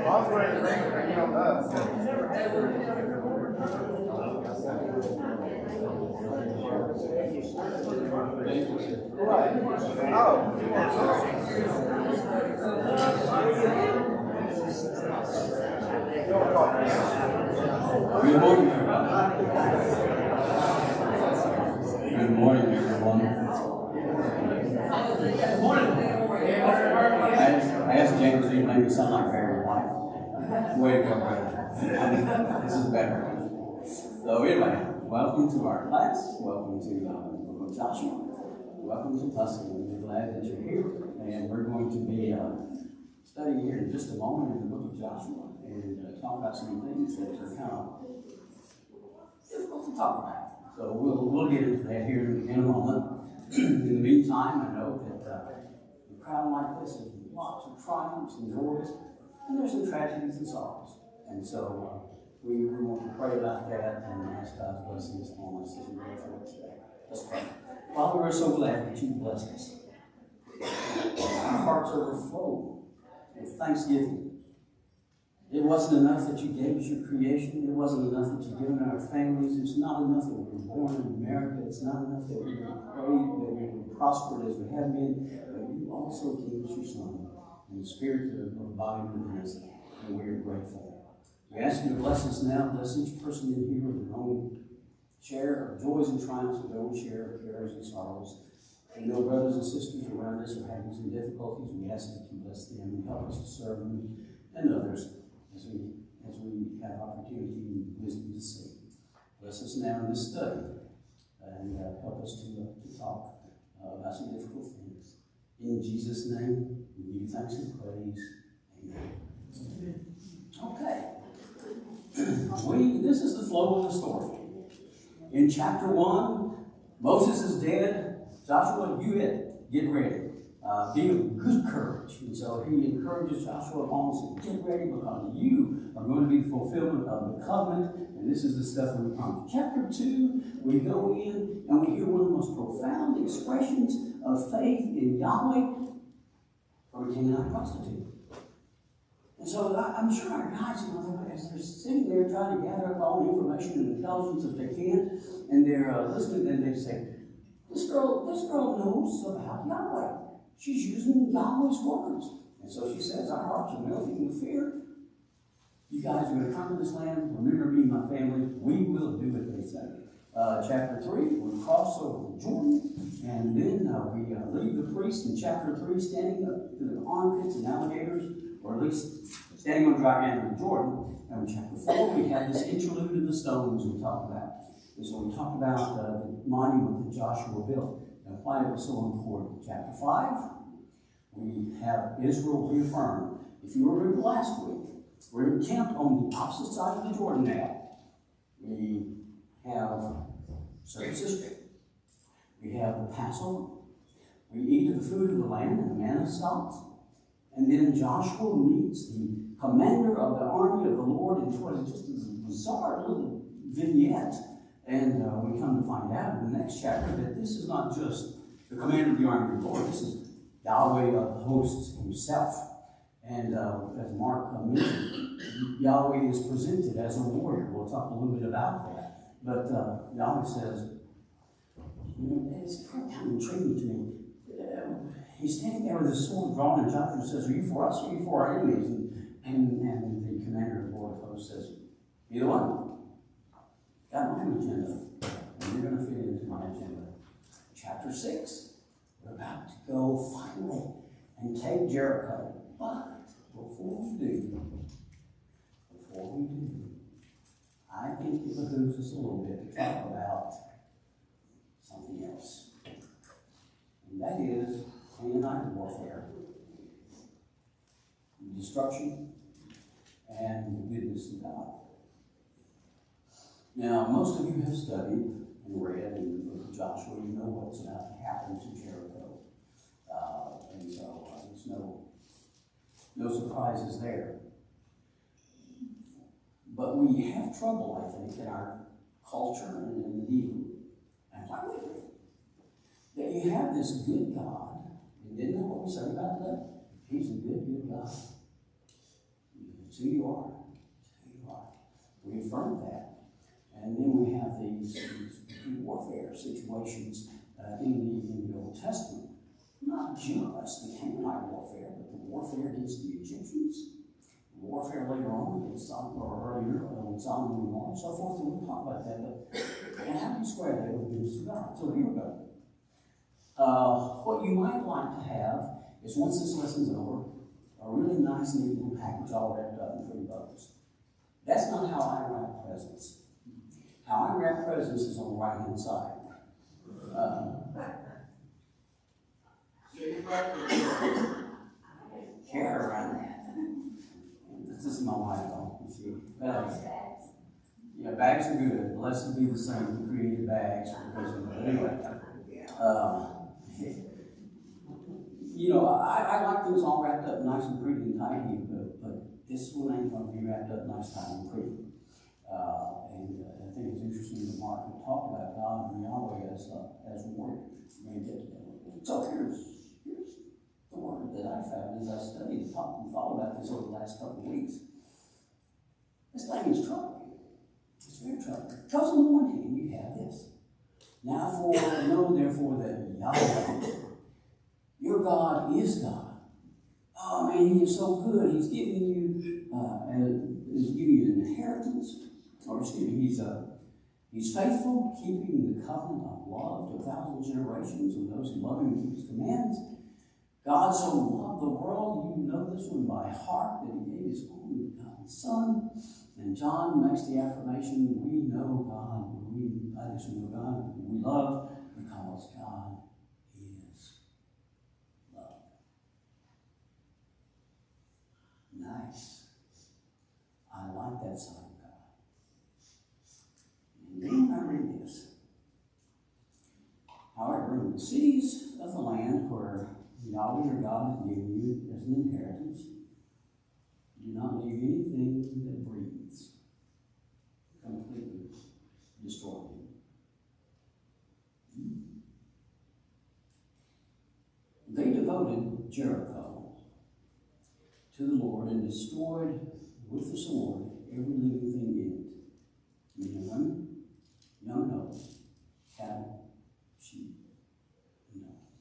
Good morning, everyone. Good morning, everyone. Good morning. I asked James if he made me sound like Barry White. Way to go, brother. This is better. So anyway, welcome to our class. Welcome to the book of Joshua. Welcome to Tuscany. We're glad that you're here. And we're going to be studying here in just a moment in the book of Joshua and talk about some things that are kind of difficult to talk about. So we'll get into that here in a moment. In the meantime, I know that the crowd like this has lots of triumphs and joys, and there's some tragedies and sorrows. And so we want to pray about that and ask God's blessings on us as we go forward today. Let's pray. Father, we're so glad that you blessed us. Our hearts overflow with thanksgiving. It wasn't enough that you gave us your creation. It wasn't enough that you've given our families. It's not enough that we were born in America. It's not enough that we were prayed, that we were prospered as we have been. But you also gave us your Son and the Spirit that abided within us. And we are grateful. We ask you to bless us now. Bless each person in here with their own share of joys and triumphs, with their own share of cares and sorrows. We know brothers and sisters around us are having some difficulties. We ask that you bless them and help us to serve them and others as we have opportunity and wisdom to see. Bless us now in this study and help us to talk about some difficult things. In Jesus' name, we give you thanks and praise. Amen. Okay. This is the flow of the story. In chapter 1, Moses is dead. Joshua, get ready. Be of good courage. And so he encourages Joshua along and said, get ready because you are going to be the fulfillment of the covenant. And this is the stuff we promise. Chapter 2, we go in and we hear one of the most profound expressions of faith in Yahweh from a Canaanite prostitute. And so I'm sure our guys, as they're sitting there trying to gather up all the information and intelligence that they can, and they're listening, and they say, this girl knows about Yahweh. She's using Yahweh's words. And so she says, our hearts are melting with fear. You guys are going to come to this land. Remember me and my family. We will do what they say. Chapter 3, we cross over the Jordan. And then we leave the priest in chapter 3 standing up to the armpits and alligators, or at least standing on dry land in the Jordan. And in chapter 4, we have this interlude of the stones we talked about. And so we talked about the monument that Joshua built and why it was so important. Chapter 5, we have Israel reaffirmed. If you remember last week, we're encamped on the opposite side of the Jordan now. We have circumcision. We have the Passover. We eat of the food of the land, and the manna stops. And then Joshua meets the commander of the army of the Lord, and it's just this bizarre little vignette. And we come to find out in the next chapter that this is not just the commander of the army of the Lord. This is Yahweh of hosts himself. And as Mark mentioned, Yahweh is presented as a warrior. We'll talk a little bit about that. But Yahweh says, it's kind of intriguing to me. He's standing there with his sword drawn, and Joshua says, are you for us or are you for our enemies? And the commander of the Lord of hosts says, either one. Got my own agenda, and you're going to fit into my agenda. Chapter 6, we're about to go finally and take Jericho. But before we do, I think it behooves us a little bit to talk about something else. And that is Canaanite warfare, destruction, and the goodness of God. Now, most of you have studied and read in the book of Joshua. You know what's about to happen to Jericho. And so there's no surprises there. But we have trouble, I think, in our culture and indeed, and why would we? That you have this good God, and didn't know what we said about that? He's a good God. It's who you are. It's who you are. We affirm that. And then we have these warfare situations in the Old Testament. Not just the Canaanite warfare, but the warfare against the Egyptians, the warfare later on against Solomon, or earlier when Solomon and all, and so forth. And we'll talk about that. But and how do you square that with the goodness of God? So here we go. What you might like to have is, once this lesson's over, a really nice, neat little package all wrapped up in pretty bows. That's not how I wrap presents. How I wrap presents is on the right-hand side. Care around that. This is my wife, though. You see, yeah, bags are good. Blessed be the Saint who created bags for the person. But anyway, you know, I like things all wrapped up nice and pretty and tidy, but this one ain't going to be wrapped up nice, tidy, and pretty. And I think it's interesting that Mark would talk about God and Yahweh as warriors. We're going to get to that. So here's the word that I found as I studied and talked and thought about this over the last couple of weeks. This thing is troubling. It's very troubling. Because on the one hand, you have this. Now know therefore that Yahweh, your God, is God. Oh man, He is so good. He's giving you an inheritance. Or excuse me, He's faithful, keeping the covenant of love to 1,000 generations of those who love Him and keep His commands. God so loved the world, you know this one by heart, that He gave His only begotten Son. And John makes the affirmation, we know God, I just know God, we love because God is love. Nice. I like that side of God. And then I read this. However, in the cities of the land where Yahweh your God has given you as an inheritance, do not leave anything that breathes. Completely destroy him. They devoted Jericho to the Lord and destroyed with the sword every living thing in it, men and women, young and old, cattle, sheep, and dogs.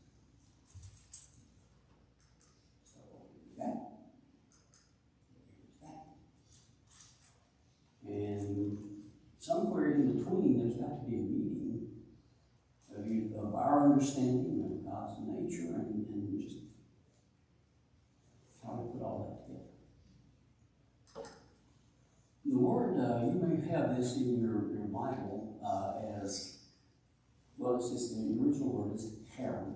So that. And somewhere in between, there's got to be a meeting of our understanding of God's nature and just how to put all that together. The word, you may have this in your Bible as, well, it's just the original word is Hearn.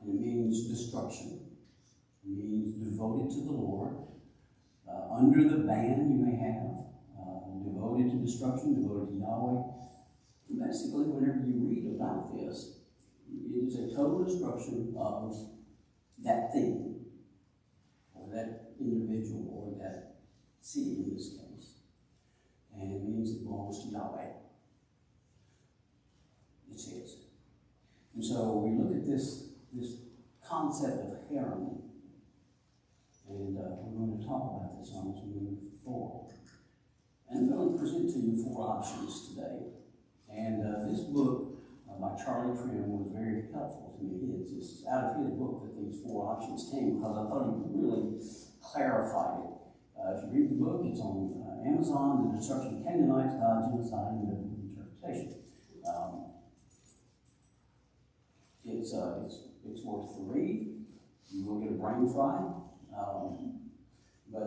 And it means destruction. It means devoted to the Lord. Under the ban you may have, devoted to destruction, devoted to Yahweh. And basically, whenever you read about this, it is a total destruction of that thing, or that individual, or that city in this case. And it means it belongs to Yahweh. It's His. And so we look at this concept of Hearn, and we're going to talk about this on as we move forward. And I'm going to present to you 4 options today. And this book by Charlie Trim was very helpful to me. It's out of his book that these 4 options came, because I thought he really clarified it. If you read the book, it's on Amazon, The Destruction of Canaanites, God, Genocide, and Biblical Interpretation. It's worth the read. You will get a brain fry. But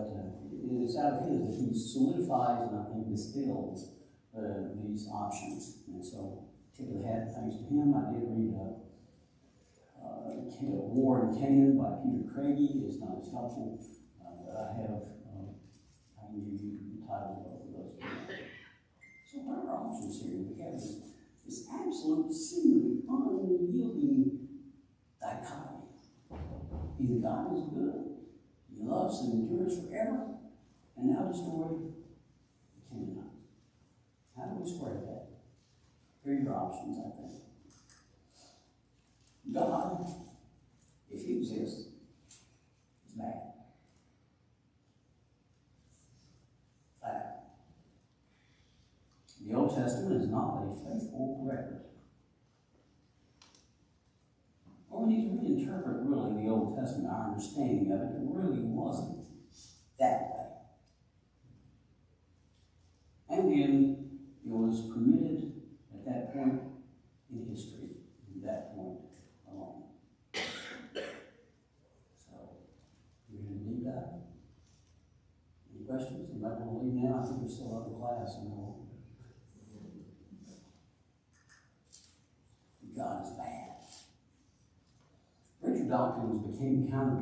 it is out of his that he solidifies and I think distills these options. And so, particularly thanks to him, I did read War in Canaan by Peter Craigie. It's not as helpful, but I can give you the titles of both of those. So what are our options here? We have this absolute, seemingly unyielding dichotomy. Either God is good, He loves and endures forever, and now destroy the Canaanites. How do we square that? Here are your options, I think. God, if He exists, is bad. The Old Testament is not a faithful record. Or we need to reinterpret really the Old Testament, our understanding of it. It really wasn't that way. And then it was permitted at that point in history, at that point alone. So, we're going to leave that. Any questions? Anybody want to leave now? I think there's still other class. God is bad. Richard Dawkins became kind of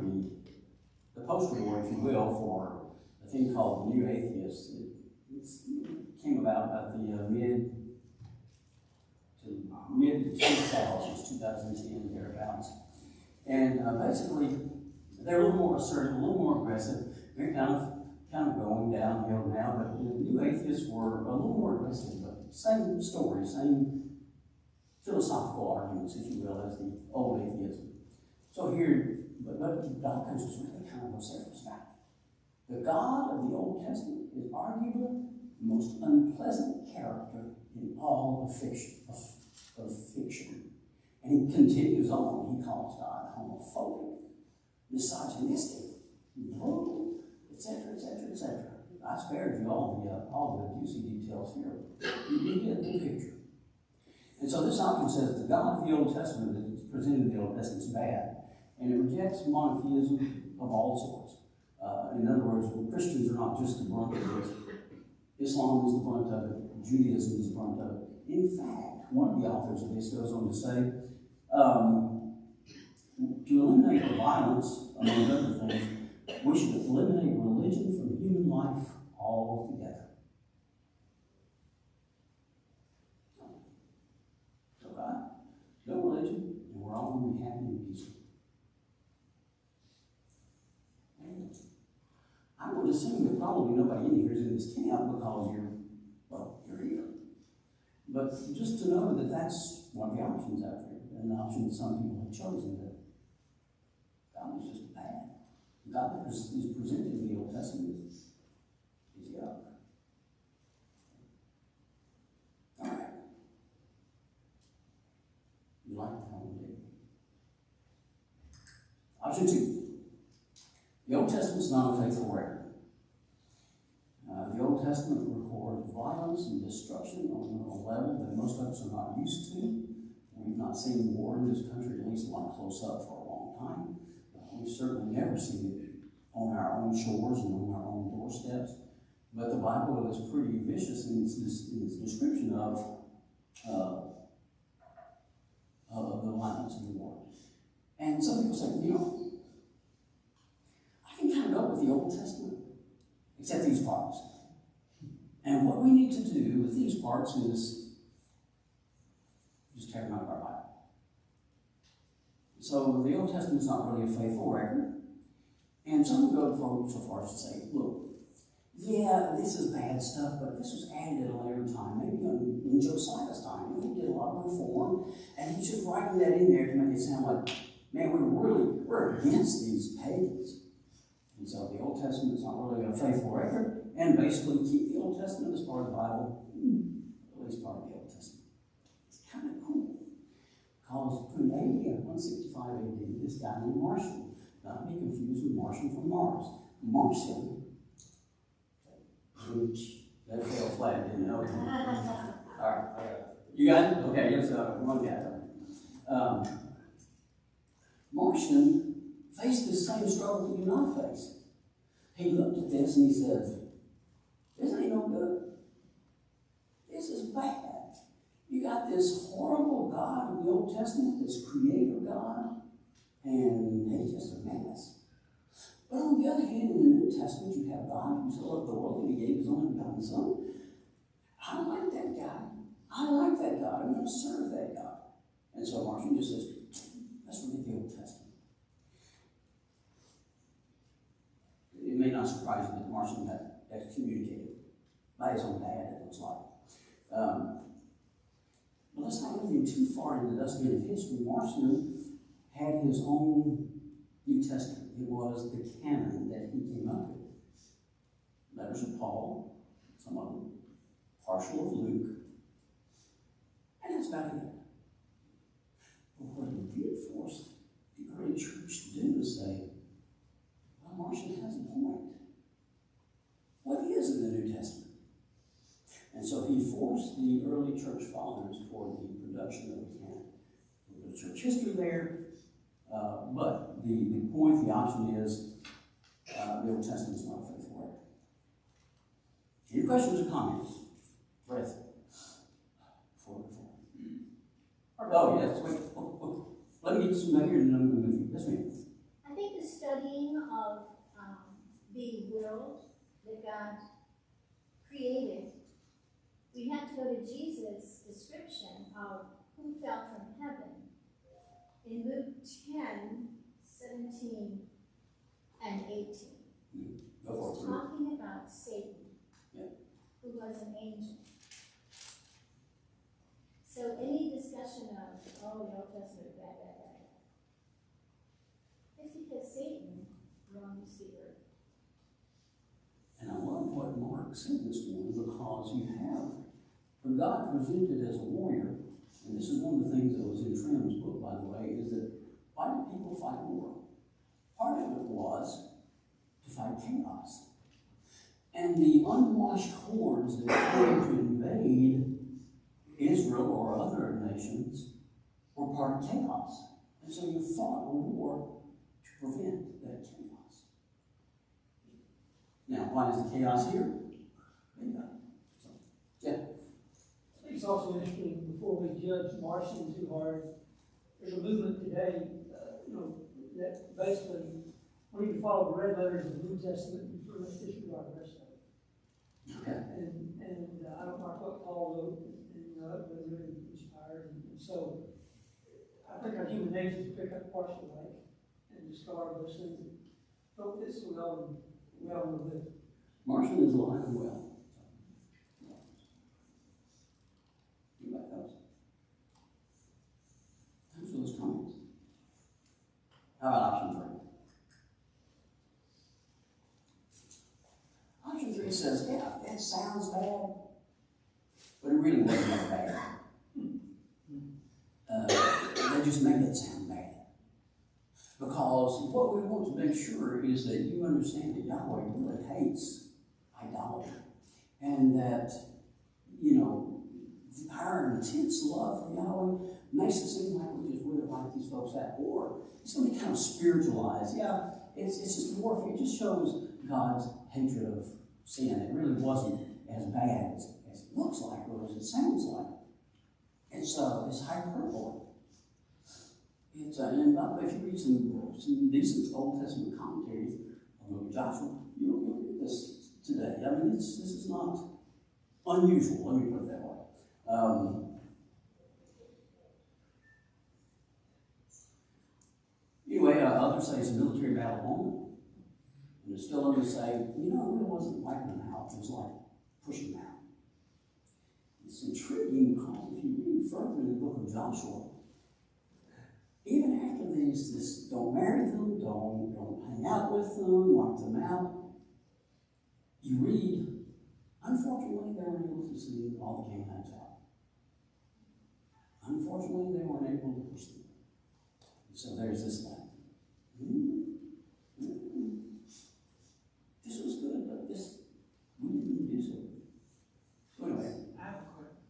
the poster boy, if you will, for a thing called the New Atheists. It came about the mid 2000s, 2010, thereabouts. And basically, they're a little more assertive, a little more aggressive. They're kind of going downhill now, but the New Atheists were a little more aggressive, but same story, same philosophical arguments, if you will, as the old atheism. So here, but Dawkins was really kind of a surface guy. The God of the Old Testament is arguably the most unpleasant character in all of fiction. And he continues on. He calls God homophobic, misogynistic, brutal, etc., etc., etc. I spared you all the juicy details here. You get the picture. And so this Dawkins says the God of the Old Testament that is presented in the Old Testament is bad, and it rejects monotheism of all sorts. In other words, Christians are not just the brunt of it. Islam is the brunt of it. Judaism is the brunt of it. In fact, one of the authors of this goes on to say, to eliminate the violence, among other things, we should eliminate religion from human life altogether. So God, no religion, and we're all going to be happy and peaceful. I would assume that probably nobody in here is in this camp because you're here. But just to know that that's one of the options out there, and the option that some people have chosen, that God is just bad. God that is presented in the Old Testament is yuck. All right. You like that one, do you? Option 2. The Old Testament is not a faithful record. The Old Testament records violence and destruction on a level that most of us are not used to. We've not seen war in this country, at least not close up, for a long time. We've certainly never seen it on our own shores and on our own doorsteps. But the Bible is pretty vicious in its description of the violence of the war. And some people say, I can kind of go with the Old Testament, except these parts. And what we need to do with these parts is just tear them out of our Bible. So the Old Testament is not really a faithful record. And some go so far as to say, look, yeah, this is bad stuff, but this was added at a later time, maybe in Josiah's time. He did a lot of reform, and he's just writing that in there to make it sound like, man, we're against these pagans. And so the Old Testament is not really a faithful record, and basically keep the Old Testament as part of the Bible, at least part of the Old Testament. It's kind of cool. Because in AD 165 AD, this guy named Marcion, not to be confused with Martian from Mars. Marcion, which that fell flat, didn't it? Okay. All right. You got it? Okay, here's one guy. Marcion faced the same struggle that you and I face. He looked at this and he said, this ain't no good. This is bad. You got this horrible God of the Old Testament, this creator God, and he's just a mess. But on the other hand, in the New Testament, you have God who so loved the world that he gave his only begotten Son. I like that guy. I like that God. I'm going to serve that God. And so Marcion just says, let's forget the Old Testament. It may not surprise you that Marcion got excommunicated by his own dad, it looks like. But let's not move too far into the dustbin of history. Marcion had his own New Testament. It was the canon that he came up with. Letters of Paul, some of them, partial of Luke, and that's about it. But what he did force the early church to do is say, well, Marcion has a point. What is in the New Testament? And so he forced the early church fathers toward the production of a canon. There's church history there, but the point, the option is the Old Testament is not a faithful record. Any questions or comments? Breath. Oh, yes, wait. Let me get some back here and then I'm going to move you. Yes, ma'am. I think the studying of the world that God created, we have to go to Jesus' description of who fell from heaven in Luke 10, 17, and 18. Go for It's it. talking about Satan, who was an angel. So any discussion of, oh, the Old Testament, bad. It's because Satan roams the earth. And I love what Mark said this morning, because you have, for God presented as a warrior, and this is one of the things that was in Trim's book, by the way, is that why did people fight war? Part of it was to fight chaos. And the unwashed hordes that came to invade Israel or other nations were part of chaos. And so you fought a war to prevent that chaos. Now, why is the chaos here? So, yeah. I think it's also interesting, before we judge Marcion too hard, there's a movement today, that basically we need to follow the red letters of the New Testament and pretty much disregard the rest of it. Okay. And I don't like what Paul wrote, and it was really inspired. And so I think our human nature is to pick up parts of the lake and discard those things that don't fit so well and live. Marcion is alive and well. Anybody else? Thanks for those comments. How about option 3? Option 3 says, yeah, that sounds bad, but it really wasn't that bad. They just make it sound bad. Because what we want to make sure is that you understand that Yahweh really hates idolatry. And that, our intense love for Yahweh makes it seem like we just really like these folks that, or it's going to be kind of spiritualized. Yeah, it's just warfare. It just shows God's hatred of sin. It really wasn't as bad as it looks like or as it sounds like. It's hyperbole. And by the way, if you read some decent Old Testament commentaries on the book of Joshua, you'll get this today. I mean, this is not unusual. Let me put it that way. Anyway, others say it's a military battle moment. And there's still others say, it really wasn't wiping them out. It was like pushing them out. It's intriguing because if you read further in the book of Joshua, even after this don't marry them, don't hang out with them, lock them out, you read, unfortunately, they weren't able to see all the Canaanites out. Unfortunately, they weren't able to push them. So there's this thing. This was good, but we didn't do so. So anyway. I have a question.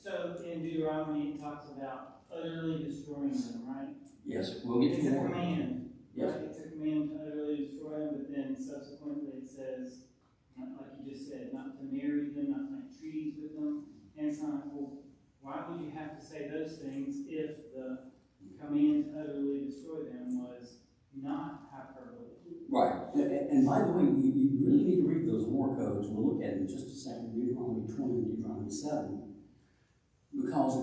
So in Deuteronomy it talks about utterly destroying them, right? Yes, we'll get to It's a that. command. Yes. Right? It's a command to utterly destroy them, but then subsequently it says, like you just said, not to marry them, not to plant trees with them. And it's not, well, why would you have to say those things if the command to utterly destroy them was not hyperbole? Right. And by the way, you really need to read those war codes. We'll look at it in just a second, Deuteronomy 20 and Deuteronomy 7. Because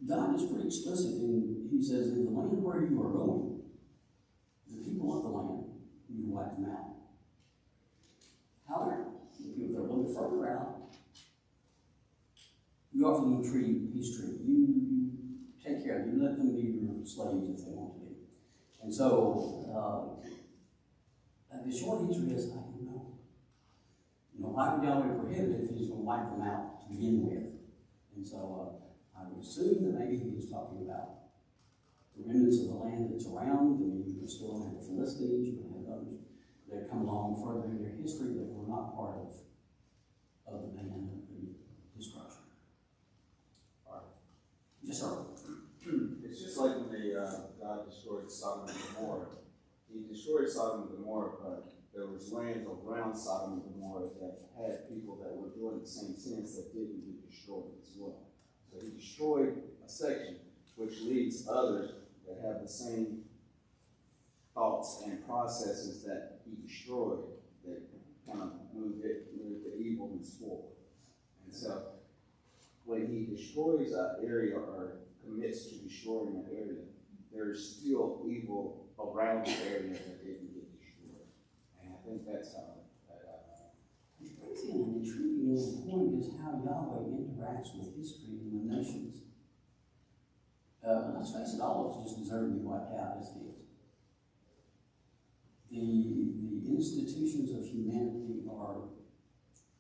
God is pretty explicit, and he says, in the land where you are going, the people of the land, you wipe them out. However, the people that are a little bit further out, you offer them a peace treaty. You take care of them. You let them be your slaves if they want to be. And so, the short answer is, I don't know. why would Yahweh prohibit it if he's going to wipe them out to begin with? And so I would assume that maybe he was talking about the remnants of the land that's around. I mean, you can still have the Philistines, you can have others that come along further in their history that were not part of the man of the destruction. All right. Yes, sir. It's just like when God destroyed Sodom and Gomorrah. He destroyed Sodom and Gomorrah, but there was lands around Sodom and Gomorrah that had people that were doing the same sins that didn't get destroyed as well. So he destroyed a section, which leads others that have the same thoughts and processes that he destroyed that kind of move the evilness forward. And so when he destroys an area or commits to destroying an area, there's still evil around the area that didn't get destroyed. And I think that's how that happens. It brings in an intriguing little point is how Yahweh interacts with history and the nations. Let's face it, all of us just deserve to be wiped out as did. The institutions of humanity are,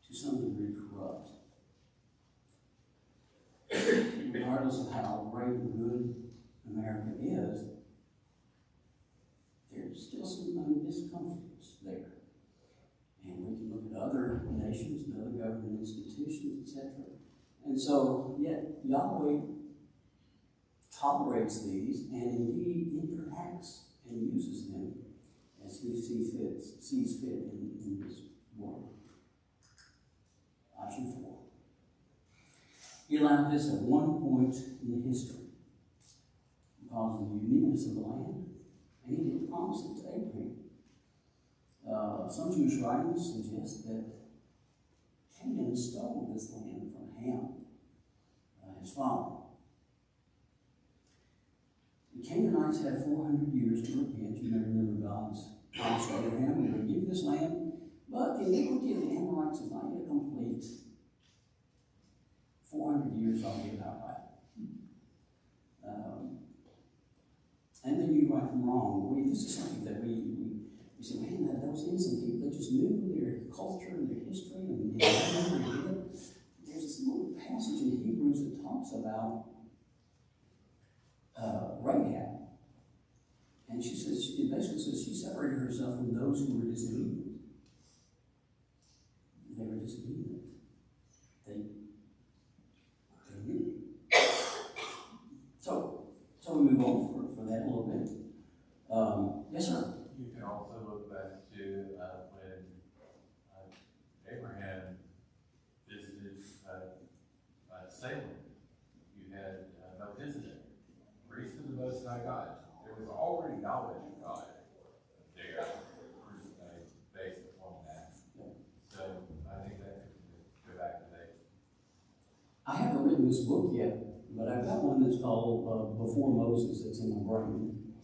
to some degree, corrupt. Regardless of how great and good America is, there's still some discomforts there. And we can look at other nations and other government institutions, etc. And so, yet Yahweh tolerates these and indeed interacts and uses them as he sees fit in his word. Option 4. He allowed this at one point in the history because of the uniqueness of the land, and he didn't promise it to Abraham. Some Jewish writings suggest that Canaan stole this land from Ham, his father. The Canaanites had 400 years to repent. You may remember God's promise to Abraham, we're going to give you this land, but the iniquity of the Amorites is not yet complete. 400 years I'll be about right. And then you right from wrong. This is something that we say, man, those innocent people, they just knew their culture and their history and there's this little passage in Hebrews that talks about Rahab. And she says, it basically says she separated herself from those who were disobedient. They were disobedient. They knew. So we move on for that a little bit. Yes, sir. You can also look back to when Abraham visited Salem. You had Melchizedek, priest of the Most High God. There was already knowledge of God there, based upon that. So I think that could go back to that. I haven't written this book yet, but I've got one that's called Before Moses that's in my brain.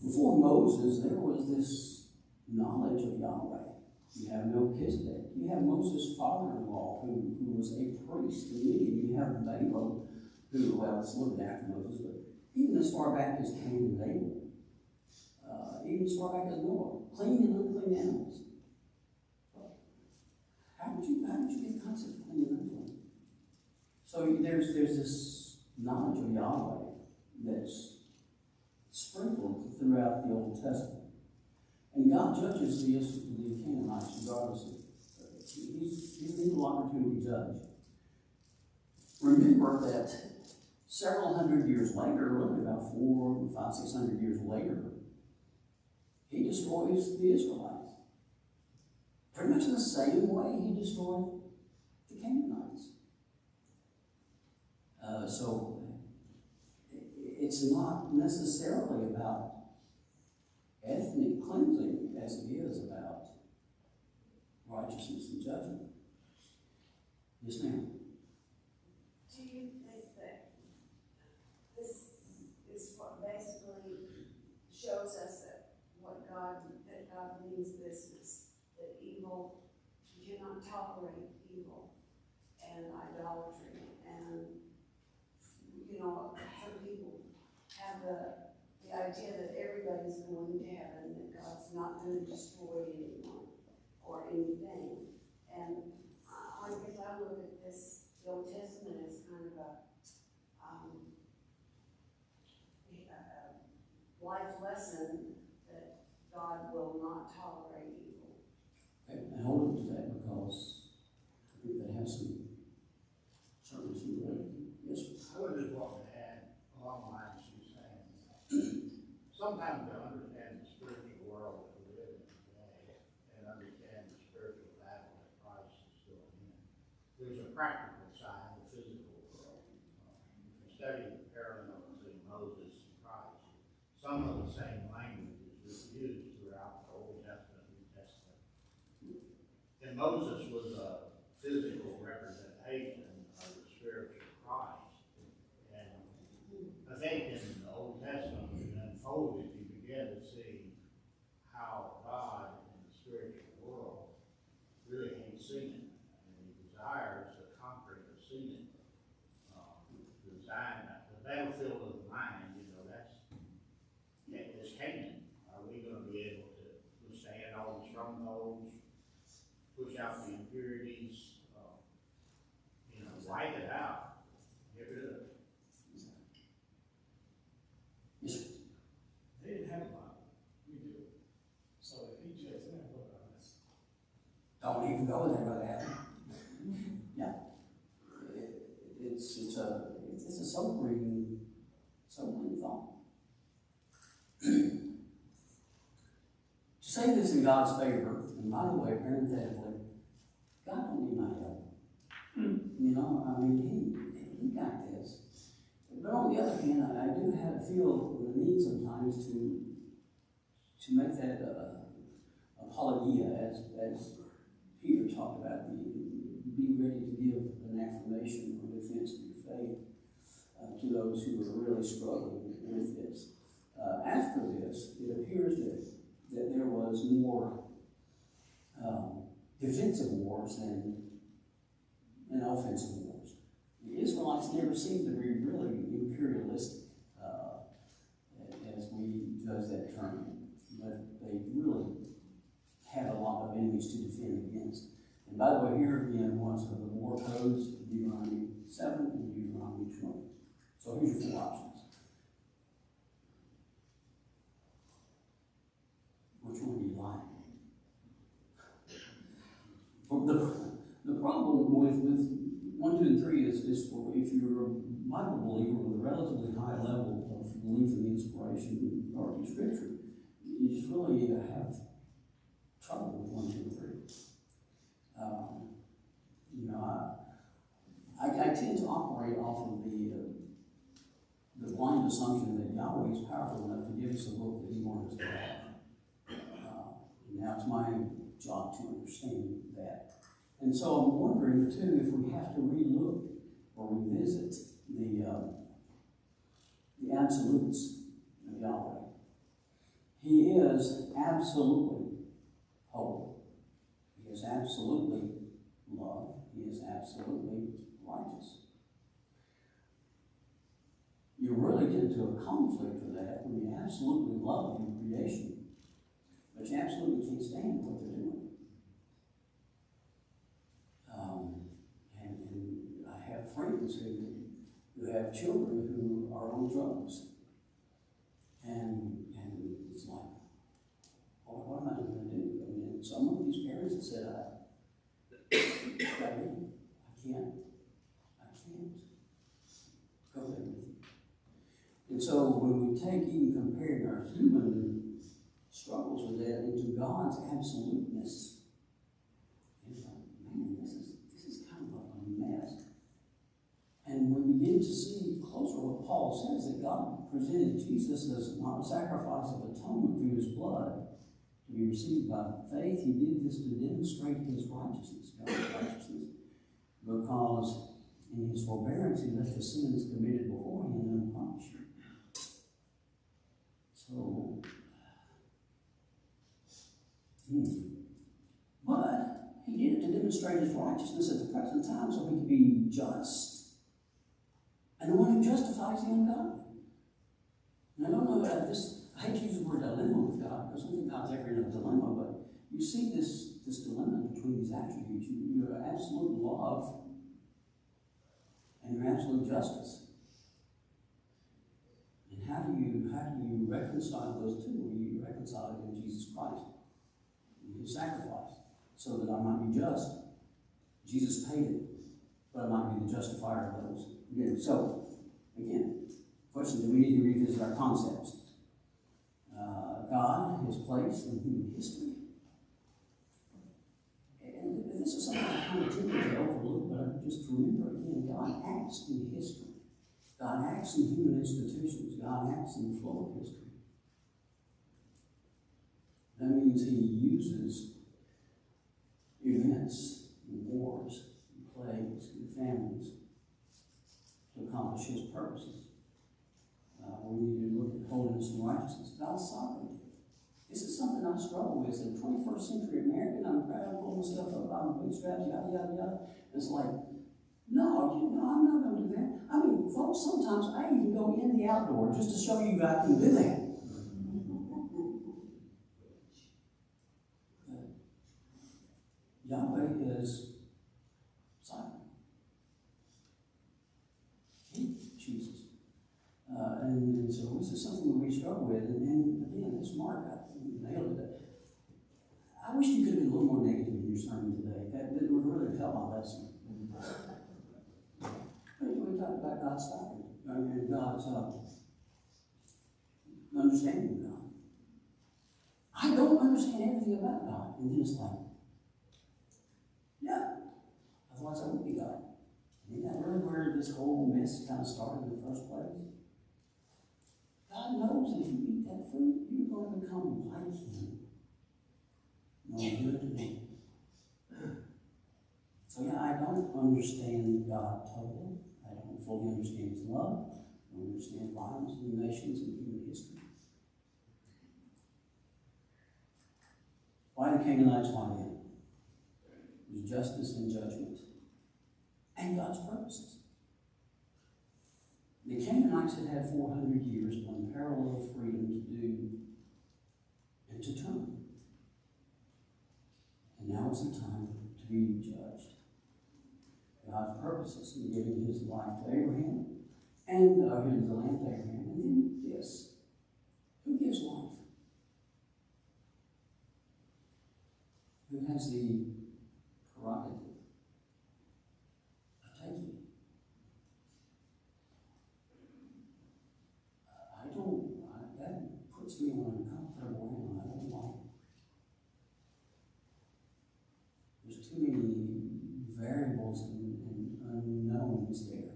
Before Moses, there was this knowledge of Yahweh. You have Melchizedek. You have Moses' father-in-law, who was a priest in Midian. You have Balaam, who, well, it's a little bit after Moses, but even as far back as Cain and Abel, even as far back as Noah, clean and unclean animals. How did you get the concept of clean and unclean? So there's this knowledge of Yahweh that's sprinkled throughout the Old Testament. And God judges the Canaanites regardless of, he's an equal opportunity judge. Remember that several hundred years later, really about 400, 500, 600 years later, he destroys the Israelites. Pretty much in the same way he destroyed the Canaanites. So it's not necessarily about ethnic cleansing as it is about righteousness and judgment. Yes, ma'am. Do you think that this is what basically shows us that God means business, that evil, you cannot tolerate evil and idolatry, and some people have the idea that everybody's going to heaven, that God's not going to destroy anyone or anything. And has certainly some validity. Yes, sir. I would just want to add along the lines you're saying. Sometimes to understand the spiritual world that we live in today and understand the spiritual battle that Christ is still in, there's a practical side, the physical world. You can study the parallels between Moses and Christ. Some of the same language is used throughout the Old Testament and New Testament. And Moses was a physical representation of the spiritual Christ. And I think in the Old Testament, when it unfolded, you begin to see how God in the spiritual world really hates sin. And he desires the conquering of sin. The battlefield of the mind, that's Canaan. Are we going to be able to withstand all the strongholds, push out the impurities, wipe it out, get rid of it? Yes, sir. They didn't have a Bible. We do. So if he just didn't have a book on us. Don't even go there, Brother Adam. Yeah. It's a sobering thought. To say this in God's favor, and by the way, parenthetically, God don't need my help. He got this. But on the other hand, I do feel the need sometimes to make that apologia, as Peter talked about, be ready to give an affirmation or defense of your faith to those who are really struggling with this. After this, it appears that there was more defensive wars than offensive wars. The Israelites never seemed to be really imperialistic, as we judge that term, but they really had a lot of enemies to defend against. And by the way, here again was the war codes, Deuteronomy 7 and Deuteronomy 20. So here's your 4 options. Which one do you like? The problem with 1, 2, and 3 is for if you're a Bible believer with a relatively high level of belief in the inspiration or in Scripture, you just really have trouble with 1, 2, and 3. I tend to operate off of the blind assumption that Yahweh is powerful enough to give us a book that He wants us to have. Now it's my job to understand that. And so I'm wondering, too, if we have to relook or revisit the absolutes of Yahweh. He is absolutely holy. He is absolutely love. He is absolutely righteous. You really get into a conflict with that when you absolutely love your creation, but you absolutely can't stand what they're doing. And I have friends who have children who are on drugs. And it's like, what am I going to do? And some of these parents have said, I can't go there with you. And so when we take even comparing our human struggles with that into God's absoluteness, it's like, man, this is kind of a mess. And we begin to see closer what Paul says, that God presented Jesus as not a sacrifice of atonement through His blood to be received by faith. He did this to demonstrate His righteousness, God's righteousness, because in His forbearance He left the sins committed beforehand unpunished. So, but He did it to demonstrate His righteousness at the present time so He could be just and the one who justifies the ungodly. And I don't know about this, I hate to use the word dilemma with God because I don't think God's ever in a dilemma, but you see this dilemma between these attributes. Your absolute love and your absolute justice. And how do you reconcile those two? Well, you reconcile it in Jesus Christ, in His sacrifice, so that I might be just. Jesus paid it. but I might be the justifier of those. Again, so, again, question, do we need to revisit our concepts? God, his place in human history. And this is something I kind of tend to overlook, but just remember again, God acts in history. God acts in human institutions. God acts in the flow of history. That means he uses events and wars and plagues and famines to accomplish his purposes. We need to look at holiness and righteousness. God's sovereignty. This is something I struggle with. As a 21st century American, I'm proud to pull myself up by my bootstraps, yada, yada, yada. It's like, no, I'm not going to do that. I mean, folks, sometimes I even go in the outdoor just to show you I can do that. Yahweh is sovereign. He chooses. And so this is something that we struggle with. And again, this Mark, I nailed it. I wish you could have been a little more negative in your sermon today. That would really help my lesson. We talked about God's sovereignty and God's understanding of God. I don't understand everything about God. And then it's like, yeah, otherwise I wouldn't be God. Isn't that really where this whole mess kind of started in the first place? God knows that if you eat that fruit, you're going to become like him. No good to me. So yeah, I don't understand God totally. I don't fully understand his love. I don't understand violence in the nations and human history. Why the Canaanites? Why them? There's justice and judgment. And God's purposes. The Canaanites had had 400 years of unparalleled freedom to do and to turn. And now is the time to be judged. God's purposes in giving his life to Abraham and the land to Abraham. And then this. Who gives life? Who has the prerogative of taking it? That puts me on an uncomfortable ground. I don't like it. There's too many variables and unknowns there.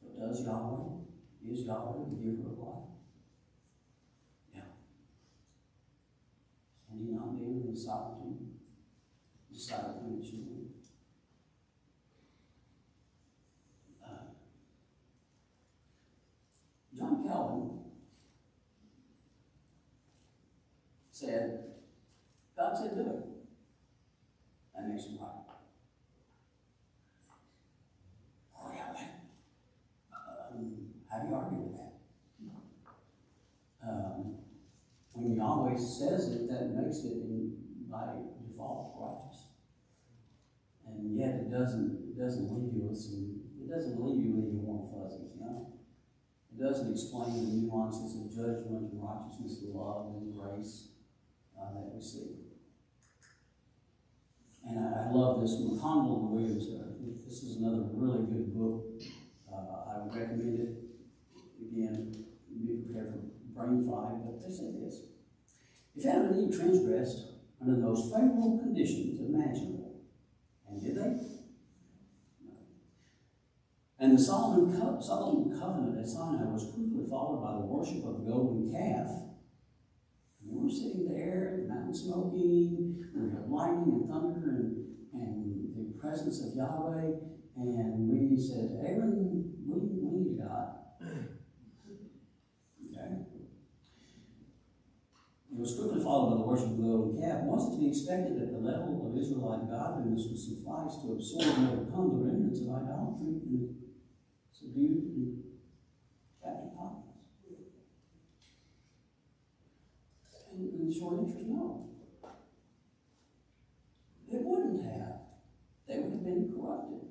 But is Yahweh the giver of life? Yeah. Can he not be in his sovereignty? Decide when it should be. John Calvin said, God said do it. That makes him right. Oh, yeah, how do you argue with that? When Yahweh says it, that makes it by default righteous. And yet it doesn't leave you with your warm fuzzies, you know? It doesn't explain the nuances of judgment and righteousness and love and grace that we see. And I love this one, McConnell and Williams. This is another really good book. I would recommend it. Again, be prepared for brain fry, but they say this. If Adam and Eve transgressed under the most favorable conditions imaginable, and did they? No. And the Solomon covenant at Sinai was quickly followed by the worship of the golden calf. And we were sitting there, the mountain smoking, we had lightning and thunder and the presence of Yahweh, and we said, Aaron, we need a God. Okay? It was quickly followed by the worship of the golden calf. Was it to be expected that the level of Israelite godliness would suffice to absorb and overcome the remnants of idolatry and subdued and captive populace? And the short answer is no. It wouldn't have. They would have been corrupted.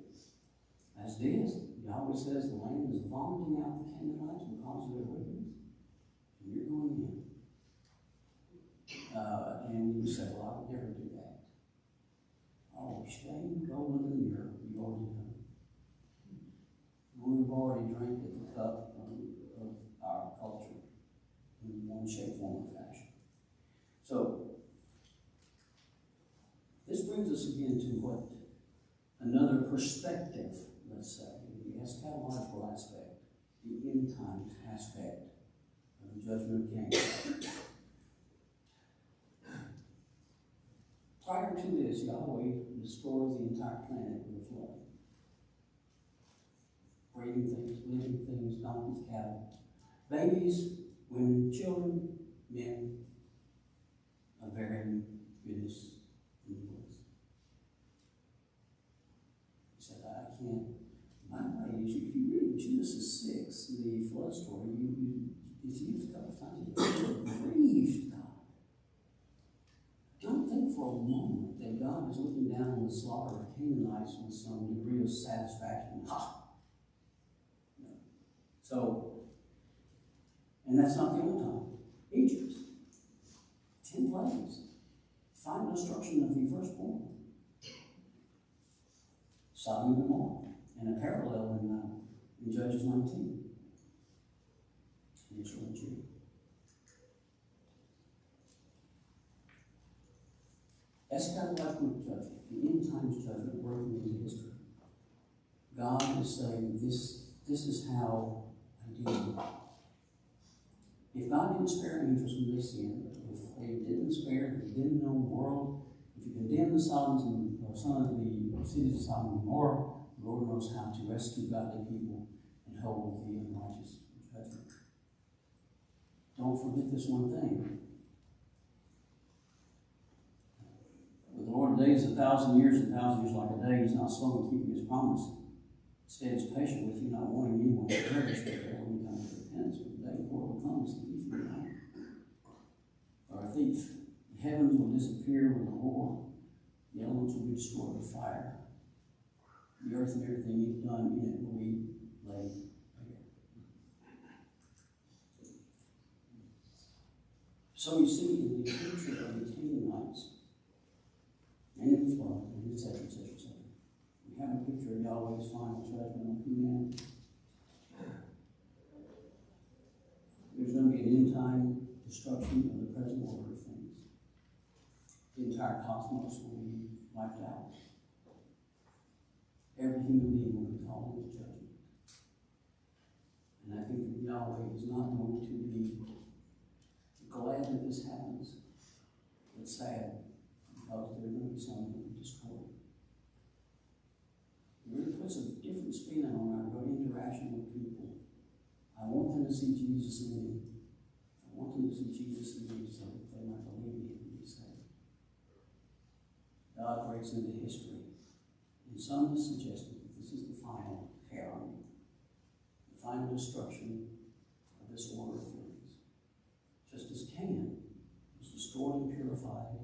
As it is, Yahweh says the land is vomiting out the Canaanites because of their wickedness. And you're going in. And you say, well, I would never do that. Oh, shame, go look in the mirror. You've already done it. We've already drank at the cup of our culture in one shape, form, or fashion. So, this brings us again to what another perspective, let's say, the eschatological aspect, the end times aspect of the judgment of kings. Prior to this, Yahweh destroys the entire planet with a flood. Breathing things, living things, donkeys, cattle, babies, women, children, men, of varying goodness and goodness. He said, I can't. By the way, if you read Genesis 6, the flood story, it's used a couple of times. It grieved God. Don't think for a moment that God is looking down on the slaughter of Canaanites with some degree of satisfaction. Ha! No. So, and that's not the only time. Egypt. 10 plagues. Final destruction of the firstborn. Sodom and Gomorrah. And a parallel in Judges 19. Israel and Judah. Eschatological judgment, the end times judgment working into history. God is saying, this is how I deal with it. If God didn't spare angels when they sinned, if they didn't spare, if He didn't know the world, if He condemned the Sodoms and some of the cities of Sodom and Gomorrah, the Lord knows how to rescue godly people and hold the unrighteous in judgment. Don't forget this one thing. With the Lord, a day is 1,000 years, and 1,000 years like a day. He's not slow in keeping His promise. Instead, He's patient with you, not wanting anyone to perish, but everyone come to repentance. But the day the Lord will come as a thief in the night. Or a thief. The heavens will disappear with a roar. The elements will be destroyed with fire. The earth and everything you've done in it will be laid bare. So you see, in the picture of the Canaanites, and in the flood, and etc., etc., etc., we have a picture of Yahweh's final judgment on humanity. There's going to be an end-time destruction of the present order of things. The entire cosmos will be wiped out. Every human being will be called into judgment. And I think that Yahweh is not going to be glad that this happens, but sad, because there are going to be some that will be destroyed. It really puts a different spin on our interaction with people. I want them to see Jesus in me. I want them to see Jesus in me so that they might believe me and be saved. God breaks into history. And some have suggested that this is the final Hearn, the final destruction of this order of things. Just as Canaan was destroyed and purified